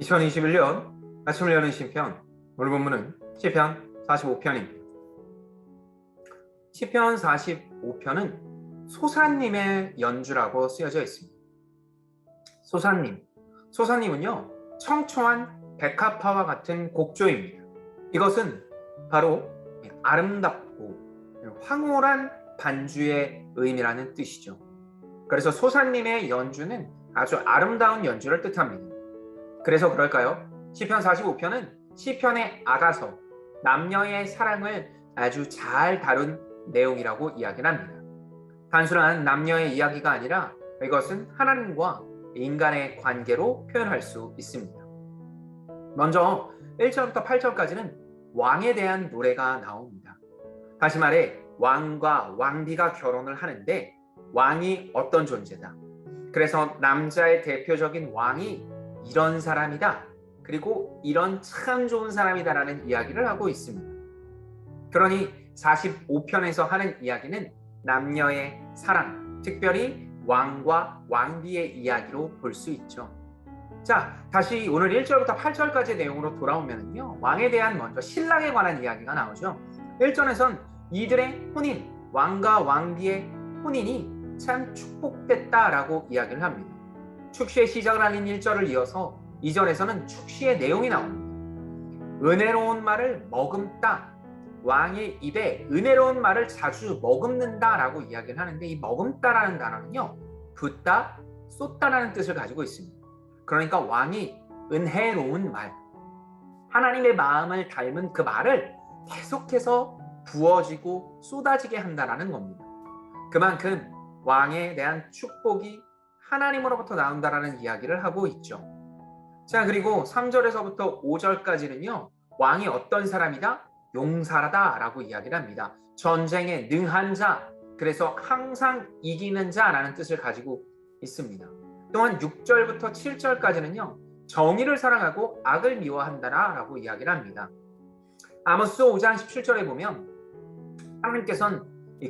2021년 아침을 여는 시편, 오늘 본문은 시편 45편입니다. 시편 45편은 소사님의 연주라고 쓰여져 있습니다. 소사님은요, 청초한 백합화와 같은 곡조입니다. 이것은 바로 아름답고 황홀한 반주의 의미라는 뜻이죠. 그래서 소사님의 연주는 아주 아름다운 연주를 뜻합니다. 그래서 그럴까요? 시편 45편은 시편의 아가서, 남녀의 사랑을 아주 잘 다룬 내용이라고 이야기를 합니다. 단순한 남녀의 이야기가 아니라 이것은 하나님과 인간의 관계로 표현할 수 있습니다. 먼저 1절부터 8절까지는 왕에 대한 노래가 나옵니다. 다시 말해 왕과 왕비가 결혼을 하는데 왕이 어떤 존재다. 그래서 남자의 대표적인 왕이 이런 사람이다. 그리고 이런 참 좋은 사람이다라는 이야기를 하고 있습니다. 그러니 45편에서 하는 이야기는 남녀의 사랑, 특별히 왕과 왕비의 이야기로 볼 수 있죠. 자, 다시 오늘 1절부터 8절까지의 내용으로 돌아오면요, 왕에 대한 먼저 신랑에 관한 이야기가 나오죠. 1절에선 이들의 혼인, 왕과 왕비의 혼인이 참 축복됐다라고 이야기를 합니다. 축시의 시작을 하는 1절을 이어서 2절에서는 축시의 내용이 나옵니다. 은혜로운 말을 머금다. 왕의 입에 은혜로운 말을 자주 머금는다라고 이야기를 하는데, 이 머금다라는 단어는요, 붓다, 쏟다라는 뜻을 가지고 있습니다. 그러니까 왕이 은혜로운 말, 하나님의 마음을 닮은 그 말을 계속해서 부어지고 쏟아지게 한다라는 겁니다. 그만큼 왕에 대한 축복이 하나님으로부터 나온다라는 이야기를 하고 있죠. 자, 그리고 3절에서부터 5절까지는요, 왕이 어떤 사람이다? 용사라다라고 이야기를 합니다. 전쟁에 능한 자, 그래서 항상 이기는 자라는 뜻을 가지고 있습니다. 또한 6절부터 7절까지는요, 정의를 사랑하고 악을 미워한다라고 이야기를 합니다. 아모스 5장 17절에 보면 하나님께서는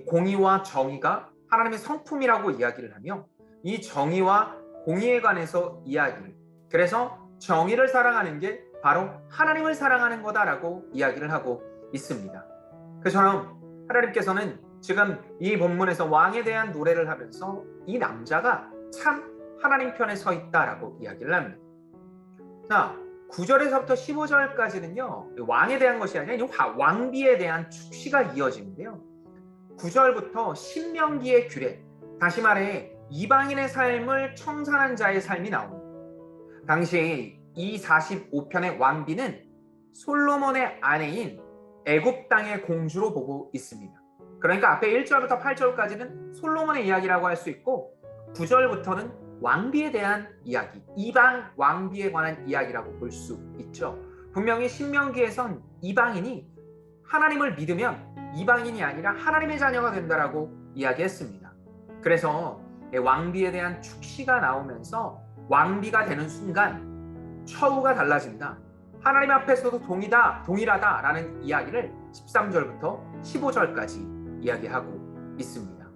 공의와 정의가 하나님의 성품이라고 이야기를 하며, 이 정의와 공의에 관해서 이야기를, 그래서 정의를 사랑하는 게 바로 하나님을 사랑하는 거다라고 이야기를 하고 있습니다. 그처럼 하나님께서는 지금 이 본문에서 왕에 대한 노래를 하면서 이 남자가 참 하나님 편에 서 있다라고 이야기를 합니다. 자, 9절에서부터 15절까지는요, 왕에 대한 것이 아니라 왕비에 대한 축시가 이어지는데요, 9절부터 신명기의 규례, 다시 말해 이방인의 삶을 청산한 자의 삶이 나옵니다. 당시 이 45편의 왕비는 솔로몬의 아내인 애굽 땅의 공주로 보고 있습니다. 그러니까 앞에 1절부터 8절까지는 솔로몬의 이야기라고 할 수 있고, 9절부터는 왕비에 대한 이야기, 이방 왕비에 관한 이야기라고 볼 수 있죠. 분명히 신명기에선 이방인이 하나님을 믿으면 이방인이 아니라 하나님의 자녀가 된다라고 이야기했습니다. 그래서 왕비에 대한 축시가 나오면서 왕비가 되는 순간 처우가 달라진다. 하나님 앞에서도 동일하다라는 이야기를 13절부터 15절까지 이야기하고 있습니다.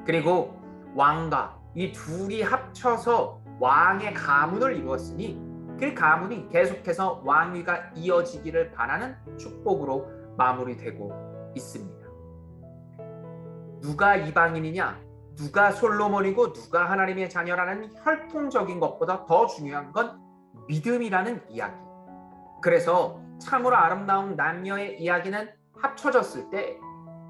그리고 왕과 이 둘이 합쳐서 왕의 가문을 이루었으니 그 가문이 계속해서 왕위가 이어지기를 바라는 축복으로 마무리되고 있습니다. 누가 이방인이냐, 누가 솔로몬이고 누가 하나님의 자녀라는 혈통적인 것보다 더 중요한 건 믿음이라는 이야기. 그래서 참으로 아름다운 남녀의 이야기는 합쳐졌을 때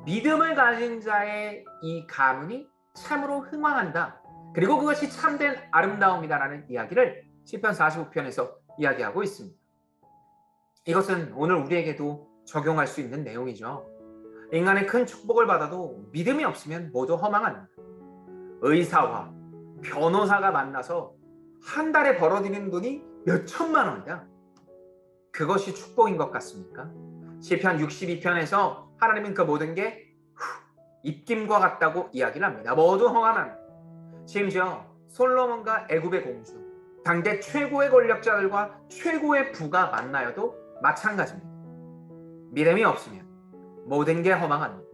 믿음을 가진 자의 이 가문이 참으로 흥왕한다. 그리고 그것이 참된 아름다움이다라는 이야기를 시편 45편에서 이야기하고 있습니다. 이것은 오늘 우리에게도 적용할 수 있는 내용이죠. 인간의 큰 축복을 받아도 믿음이 없으면 모두 허망합니다. 의사와 변호사가 만나서 한 달에 벌어들이는 돈이 몇 천만 원이다. 그것이 축복인 것 같습니까? 시편 62편에서 하나님은 그 모든 게 입김과 같다고 이야기를 합니다. 모두 허망합니다. 심지어 솔로몬과 애굽의 공주, 당대 최고의 권력자들과 최고의 부가 만나여도 마찬가지입니다. 믿음이 없으면 모든 게 허망합니다.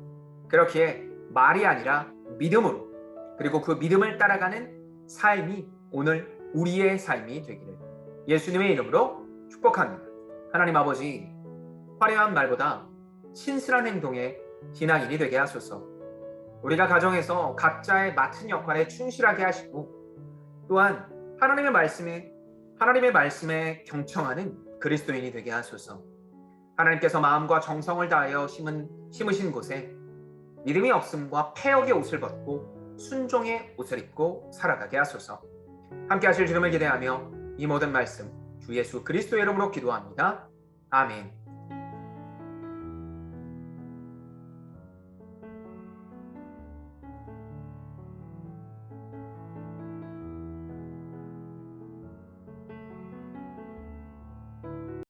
그렇기에 말이 아니라 믿음으로, 그리고 그 믿음을 따라가는 삶이 오늘 우리의 삶이 되기를 예수님의 이름으로 축복합니다. 하나님 아버지, 화려한 말보다 신실한 행동에 기나인이 되게 하소서. 우리가 가정에서 각자의 맡은 역할에 충실하게 하시고, 또한 하나님의 말씀에 경청하는 그리스도인이 되게 하소서. 하나님께서 마음과 정성을 다하여 심으신 곳에 믿음이 없음과 패역의 옷을 벗고 순종의 옷을 입고 살아가게 하소서. 함께 하실 주님을 기대하며 이 모든 말씀 주 예수 그리스도의 이름으로 기도합니다. 아멘.